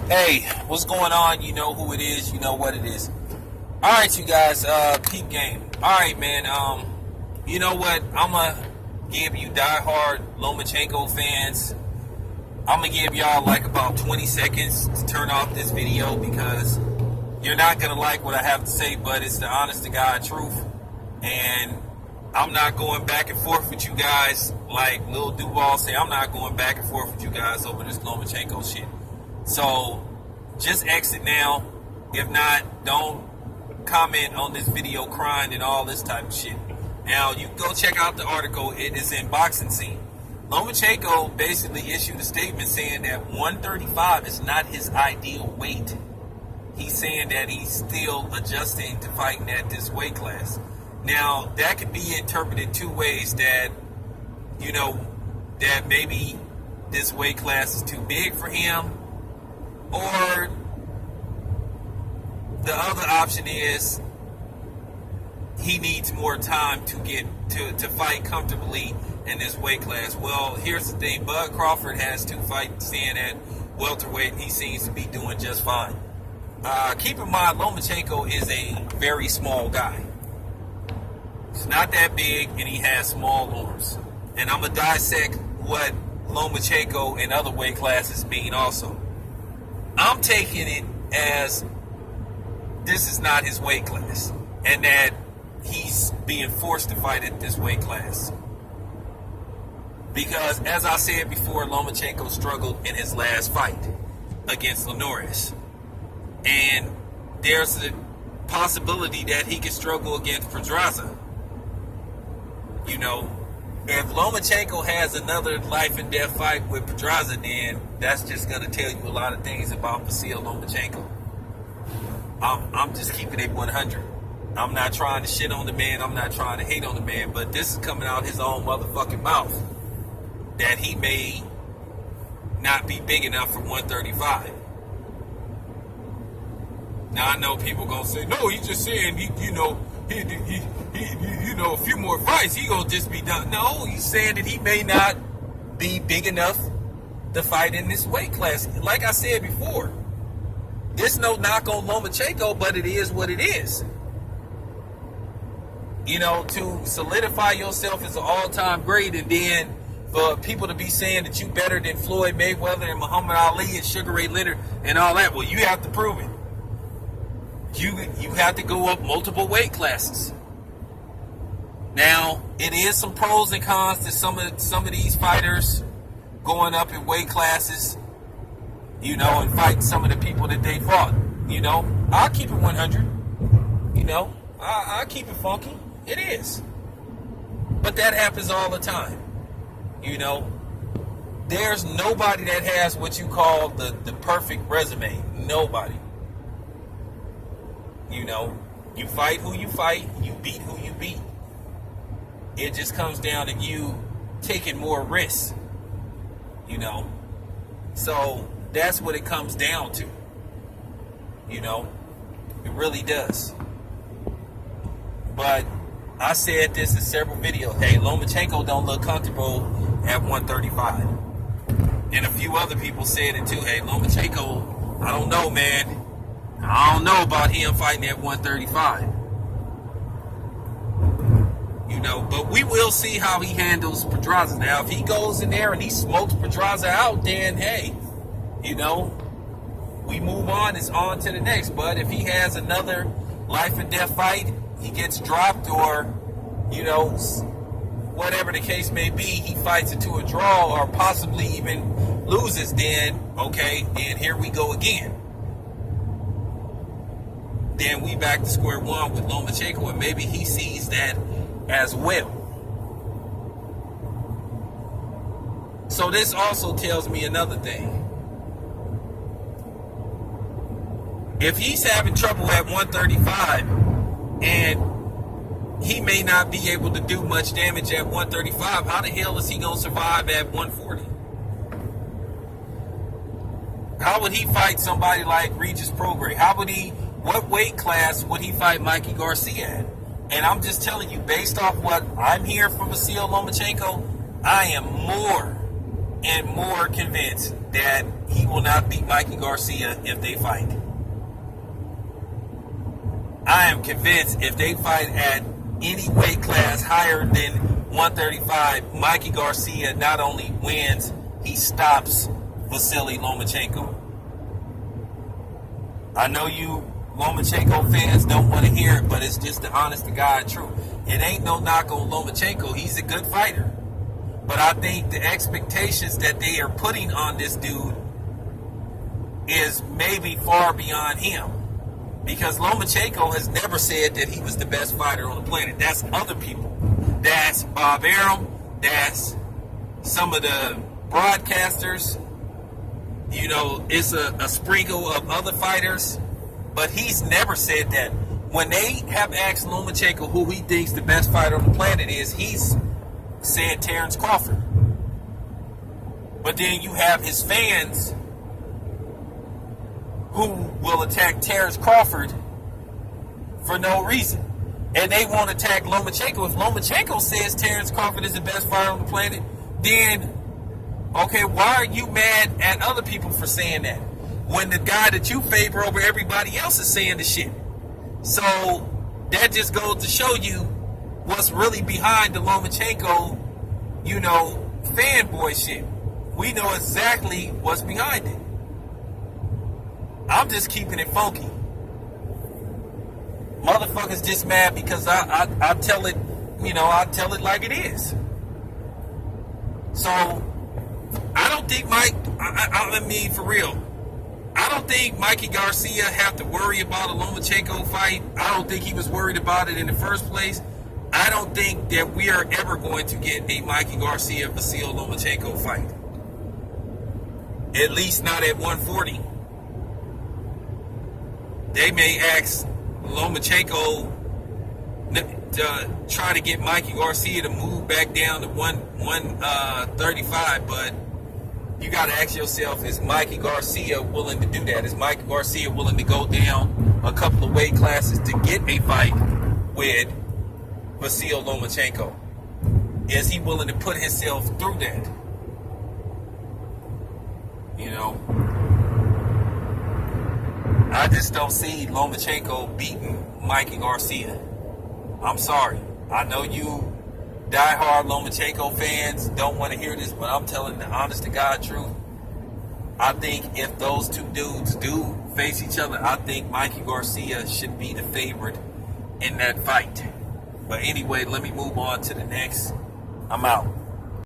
Hey, what's going on? You know who it is. You know what it is. All right, you guys. Peep game. All right, man. You know what? I'm gonna give you diehard Lomachenko fans. I'm gonna give y'all like about 20 seconds to turn off this video because you're not gonna like what I have to say, but it's the honest to God truth, and I'm not going back and forth with you guys like Lil Duval say. I'm not going back and forth with you guys over this Lomachenko shit. So just exit now. If not, don't comment on this video crying and all this type of shit. Now you go check out the article. It is in Boxing Scene. Lomachenko basically issued a statement saying that 135 is not his ideal weight. He's saying that he's still adjusting to fighting at this weight class. Now that could be interpreted two ways, that that maybe this weight class is too big for him, or the other option is he needs more time to get to fight comfortably in this weight class. Well, here's the thing. Bud Crawford has 2 fights in at welterweight, and he seems to be doing just fine. Keep in mind, Lomachenko is a very small guy. He's not that big, and he has small arms. And I'm going to dissect what Lomachenko and other weight classes mean also. I'm taking it as this is not his weight class, and that he's being forced to fight at this weight class. Because, as I said before, Lomachenko struggled in his last fight against Linares. And there's a possibility that he could struggle against Pedraza. If Lomachenko has another life and death fight with Pedraza, then that's just going to tell you a lot of things about Vasyl Lomachenko. I'm just keeping it 100. I'm not trying to shit on the man. I'm not trying to hate on the man. But this is coming out his own motherfucking mouth, that he may not be big enough for 135. Now I know people gonna say, no, he's just saying a few more fights, he gonna just be done. No, he's saying that he may not be big enough to fight in this weight class. Like I said before, there's no knock on Lomachenko, but it is what it is. To solidify yourself as an all-time great, and then for people to be saying that you better than Floyd Mayweather and Muhammad Ali and Sugar Ray Leonard and all that, well, you have to prove it. You have to go up multiple weight classes. Now, it is some pros and cons to some of these fighters going up in weight classes, and fighting some of the people that they fought. I'll keep it 100. I'll keep it funky. It is. But that happens all the time. There's nobody that has what you call the perfect resume. Nobody. You fight who you fight, you beat who you beat. It just comes down to you taking more risks, So that's what it comes down to. It really does. But I said this in several videos. Hey, Lomachenko don't look comfortable at 135. And a few other people said it too. Hey, Lomachenko, I don't know, man. I don't know about him fighting at 135. But we will see how he handles Pedraza. Now, if he goes in there and he smokes Pedraza out, then hey, we move on. It's on to the next. But if he has another life and death fight, he gets dropped, or whatever the case may be, he fights it to a draw or possibly even loses, then okay, then here we go again. Then we back to square one with Lomachenko, and maybe he sees that as well. So this also tells me another thing. If he's having trouble at 135 and he may not be able to do much damage at 135, how the hell is he going to survive at 140? How would he fight somebody like Regis Prograis? What weight class would he fight Mikey Garcia at? And I'm just telling you, based off what I'm hearing from Vasyl Lomachenko, I am more and more convinced that he he will not beat Mikey Garcia if they fight. I am convinced if they fight at any weight class higher than 135, Mikey Garcia not only wins, he stops Vasily Lomachenko. I know you Lomachenko fans don't want to hear it, but it's just the honest to God truth. It ain't no knock on Lomachenko. He's a good fighter. But I think the expectations that they are putting on this dude is maybe far beyond him. Because Lomachenko has never said that he was the best fighter on the planet. That's other people. That's Bob Arum. That's some of the broadcasters. You know, it's a sprinkle of other fighters. But he's never said that. When they have asked Lomachenko who he thinks the best fighter on the planet is, he's said Terrence Crawford. But then you have his fans who will attack Terrence Crawford for no reason. And they won't attack Lomachenko. If Lomachenko says Terrence Crawford is the best fighter on the planet, then, okay, why are you mad at other people for saying that? When the guy that you favor over everybody else is saying the shit. So that just goes to show you what's really behind the Lomachenko, you know, fanboy shit. We know exactly what's behind it. I'm just keeping it funky. Motherfuckers just mad because I tell it, you know, I tell it like it is. So I don't think I mean for real, I don't think Mikey Garcia have to worry about a Lomachenko fight. I don't think he was worried about it in the first place. I don't think that we are ever going to get a Mikey Garcia-Vasily Lomachenko fight. At least not at 140. They may ask Lomachenko to try to get Mikey Garcia to move back down to 135, but you got to ask yourself, is Mikey Garcia willing to do that? Is Mikey Garcia willing to go down a couple of weight classes to get a fight with Vasily Lomachenko? Is he willing to put himself through that? You know, I just don't see Lomachenko beating Mikey Garcia. I'm sorry. I know you diehard Lomachenko fans don't want to hear this, but I'm telling the honest to God truth. I think if those two dudes do face each other, I think Mikey Garcia should be the favorite in that fight. But anyway, let me move on to the next. I'm out.